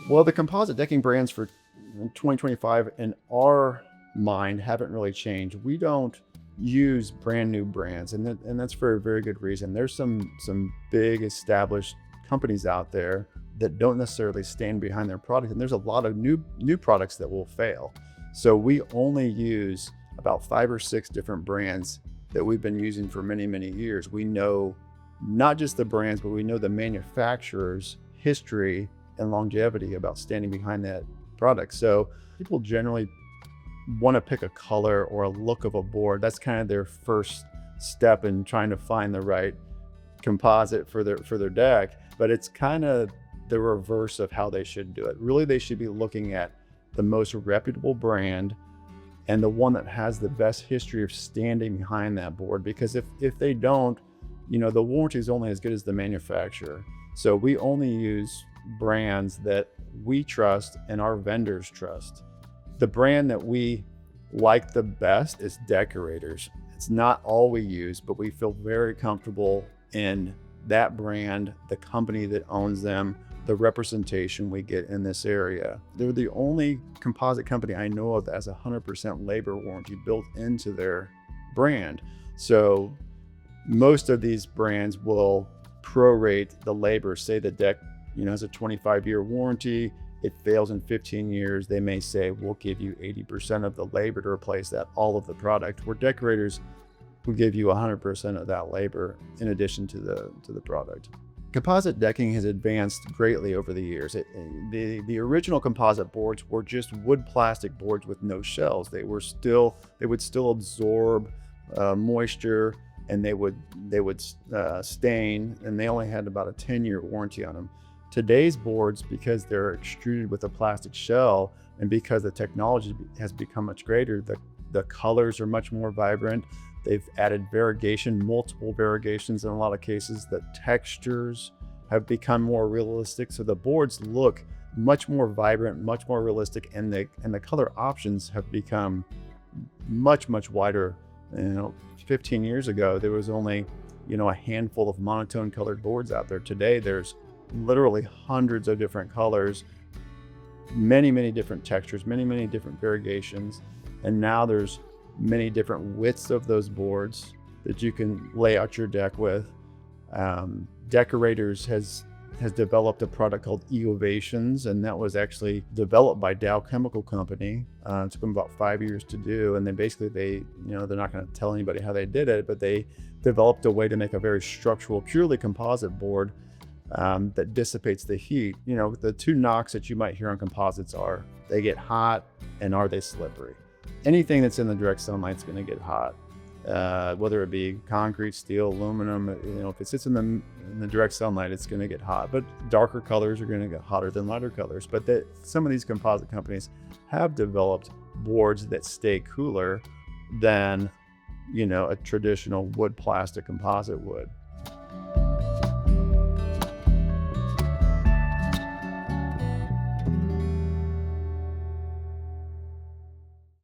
Well, the composite decking brands for 2025 in our mind haven't really changed. We don't use brand new brands, and that's for a very good reason. There's some big established companies out there that don't necessarily stand behind their product, and there's a lot of new products that will fail. So we only use about 5 or 6 different brands that we've been using for many years. We know not just the brands, but we know the manufacturer's history and longevity about standing behind that product. So people generally want to pick a color or a look of a board. That's kind of their first step in trying to find the right composite for their deck, but it's kind of the reverse of how they should do it. Really, they should be looking at the most reputable brand and the one that has the best history of standing behind that board, because if they don't, the warranty is only as good as the manufacturer. So we only use brands that we trust and our vendors trust. The brand that we like the best is Deckorators. It's not all we use, but we feel very comfortable in that brand, the company that owns them, the representation we get in this area. They're the only composite company I know of that has 100% labor warranty built into their brand. So most of these brands will prorate the labor. Say the deck has a 25-year warranty, it fails in 15 years, they may say, we'll give you 80% of the labor to replace that, all of the product, where Deckorators will give you 100% of that labor in addition to the product. Composite decking has advanced greatly over the years. The original composite boards were just wood plastic boards with no shells. They would still absorb moisture, and they would stain, and they only had about a 10-year warranty on them. Today's boards, because they're extruded with a plastic shell and because the technology has become much greater, the colors are much more vibrant. They've added variegation, multiple variegations in a lot of cases. The textures have become more realistic. So the boards look much more vibrant, much more realistic, and the color options have become much wider. 15 years ago, there was only a handful of monotone colored boards out there. Today, there's literally hundreds of different colors, many different textures, many different variegations, and now there's many different widths of those boards that you can lay out your deck with. Deckorators has developed a product called Eovations, and that was actually developed by Dow Chemical Company. It took them about 5 years to do, and then basically they're not going to tell anybody how they did it, but they developed a way to make a very structural, purely composite board that dissipates the heat. The two knocks that you might hear on composites are they get hot and are they slippery. Anything that's in the direct sunlight is going to get hot, whether it be concrete, steel, aluminum. If it sits in the direct sunlight, it's going to get hot. But darker colors are going to get hotter than lighter colors. But some of these composite companies have developed boards that stay cooler than a traditional wood plastic composite would.